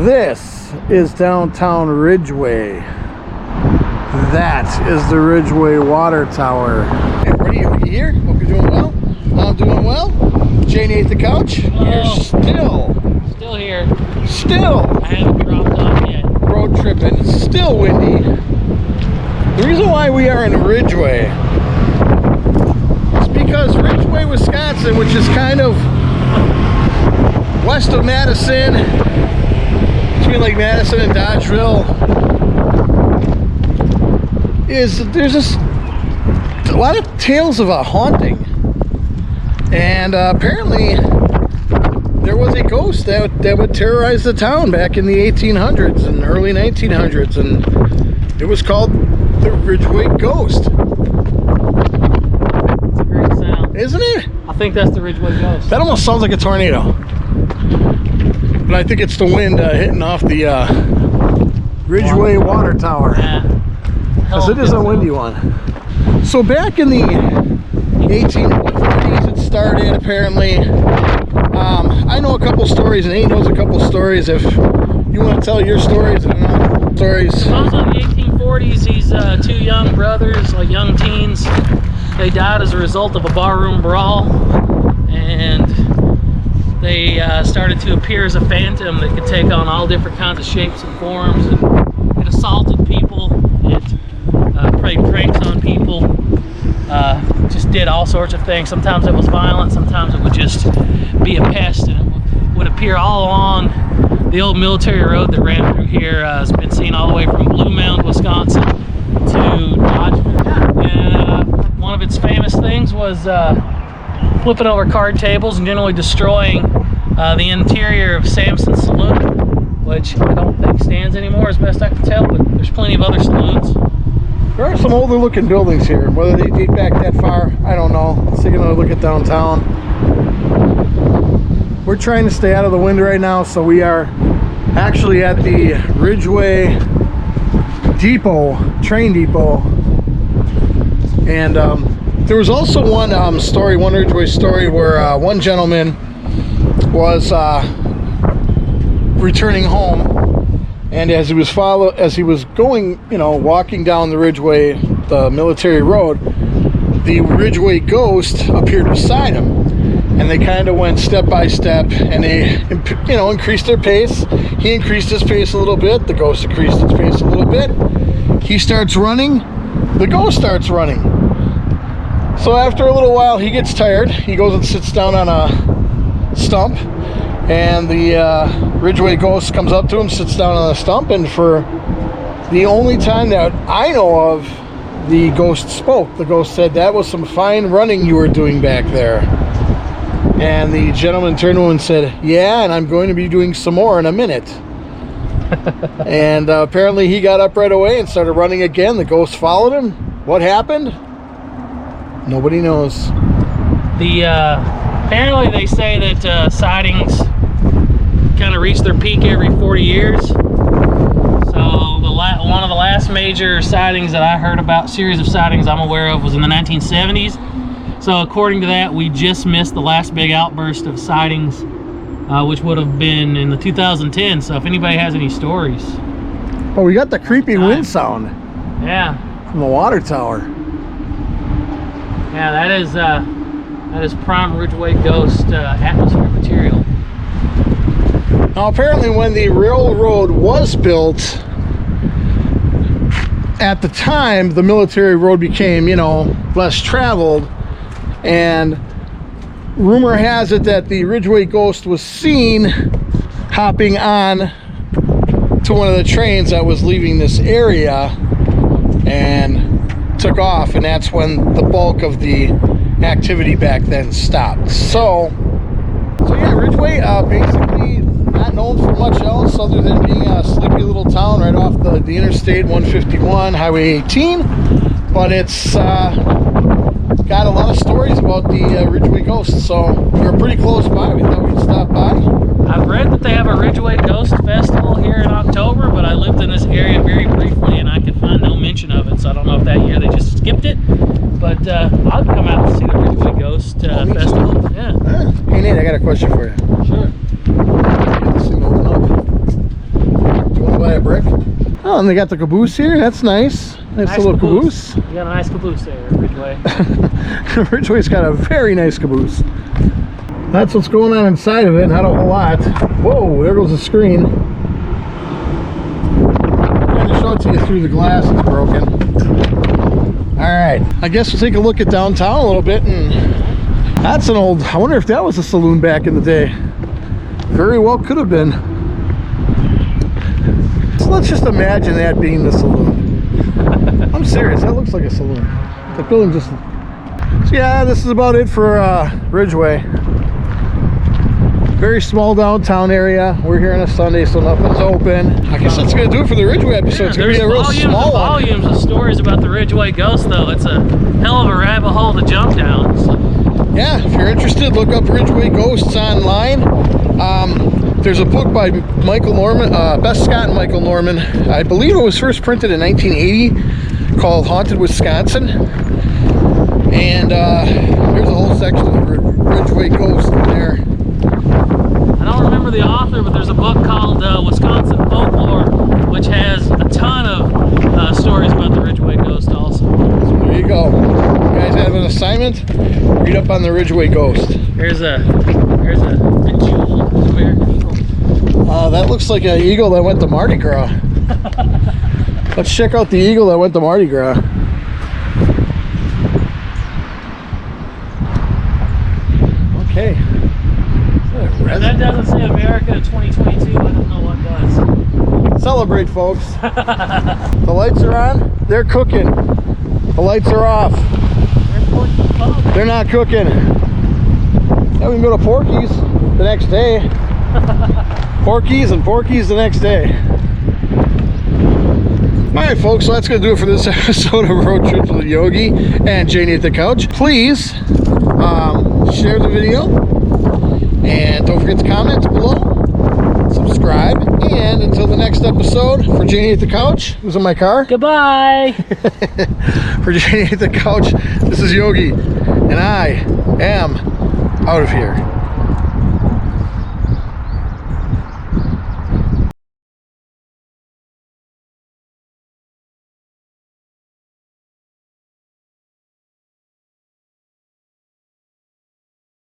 This is downtown Ridgeway. That is the Ridgeway Water Tower. Hey, Brady, are you here? Hope you're doing well. I'm doing well. Jane ate the couch. You're still here. Still. I haven't dropped off yet. Road tripping. It's still windy. The reason why we are in Ridgeway is because Ridgeway, Wisconsin, which is kind of west of Madison, between like Madison and Dodgeville, there's just a lot of tales of a haunting. And apparently there was a ghost that would terrorize the town back in the 1800s and early 1900s, and it was called the Ridgeway Ghost. It's a great sound, isn't it? I think that's the Ridgeway Ghost. That almost sounds like a tornado, but I think it's the wind hitting off the Ridgeway Water Tower, because it is a windy one. So back in the 1840s it started, apparently. I know a couple stories, and Nate knows a couple stories. If you want to tell your stories, and stories. Supposedly in the 1840s, these two young brothers, like young teens, they died as a result of a barroom brawl, and they started to appear as a phantom that could take on all different kinds of shapes and forms. And it assaulted people, it played pranks on people, just did all sorts of things. Sometimes it was violent, sometimes it would just be a pest, and it would appear all along the old military road that ran through here. Has been seen all the way from Blue Mound, Wisconsin to Dodgeville. And one of its famous things was flipping over card tables and generally destroying the interior of Samson's Saloon, which I don't think stands anymore as best I can tell, but there's plenty of other saloons. There are some older looking buildings here. Whether they date back that far, I don't know. Let's take another look at downtown. We're trying to stay out of the wind right now, so we are actually at the Ridgeway Depot, train depot. And there was also one Ridgeway story where one gentleman was returning home, and as he was going, walking down the Ridgeway, the military road, the Ridgeway Ghost appeared beside him. And they kind of went step by step, and they, increased their pace. He increased his pace a little bit. The ghost increased its pace a little bit. He starts running. The ghost starts running. So after a little while, he gets tired. He goes and sits down on a stump, and the Ridgeway Ghost comes up to him, sits down on a stump, and for the only time that I know of, the ghost spoke. The ghost said, "That was some fine running you were doing back there." And the gentleman turned to him and said, "Yeah, and I'm going to be doing some more in a minute." And apparently he got up right away and started running again. The ghost followed him. What happened? Nobody knows. Apparently they say that sightings kind of reach their peak every 40 years. So one of the last major sightings that I heard about, series of sightings I'm aware of, was in the 1970s. So according to that, we just missed the last big outburst of sightings, which would have been in the 2010. So if anybody has any stories. Oh, we got the creepy wind sound. Yeah. From the water tower. Yeah, that is prime Ridgeway Ghost atmosphere material. Now apparently when the railroad was built, at the time the military road became, less traveled. And rumor has it that the Ridgeway Ghost was seen hopping on to one of the trains that was leaving this area and took off, and that's when the bulk of the activity back then stopped. So yeah, Ridgeway basically not known for much else other than being a sleepy little town right off the Interstate 151, Highway 18, but it's got a lot of stories about the Ridgeway Ghost, so we're pretty close by. We thought we'd stop by. I've read that they have a Ridgeway Ghost Festival here in October, but I lived in this area very briefly and I could find no mention of it, so I don't know if that year they just skipped it. But I'll come out and see the Ridgeway Ghost Festival. Yeah. Hey Nate, I got a question for you. Sure. Get this thing open up. Oh, and they got the caboose here. That's nice. Nice little caboose. You got a nice caboose there, Ridgeway. Ridgeway's got a very nice caboose. That's what's going on inside of it. Not a whole lot. Whoa, there goes the screen. I'm trying to show it to you through the glass. It's broken. All right. I guess we'll take a look at downtown a little bit. And that's an old, I wonder if that was a saloon back in the day. Very well could have been. So let's just imagine that being the saloon. I'm serious, that looks like a saloon. The building just... So yeah, this is about it for Ridgeway. Very small downtown area. We're here on a Sunday, so nothing's open. I guess that's gonna do it for the Ridgeway episode. It's gonna be a real small one. Volumes of stories about the Ridgeway Ghost, though. It's a hell of a rabbit hole to jump down. So. Yeah, if you're interested, look up Ridgeway Ghosts online. There's a book by Michael Norman, Beth Scott and Michael Norman. I believe it was first printed in 1980, called Haunted Wisconsin. And there's a whole section of Ridgeway Ghosts in there. I don't remember the author, but there's a book called Wisconsin Folklore, which has a ton of stories about the Ridgeway Ghost also. So there you go. You guys have an assignment? Read up on the Ridgeway Ghost. Here's a jewel, American eagle. That looks like an eagle that went to Mardi Gras. Let's check out the eagle that went to Mardi Gras. Okay. That doesn't say America 2022. I don't know what does. Celebrate, folks. The lights are on. They're cooking. The lights are off. They're not cooking. Yeah, we can go to Porky's the next day. Porky's the next day. Alright folks, so that's going to do it for this episode of Road Trips with Yogi and Janie at the Couch. Please share the video and don't forget to comment below, subscribe, and until the next episode, for Janie at the Couch, who's in my car. Goodbye. For Janie at the Couch, this is Yogi, and I am out of here.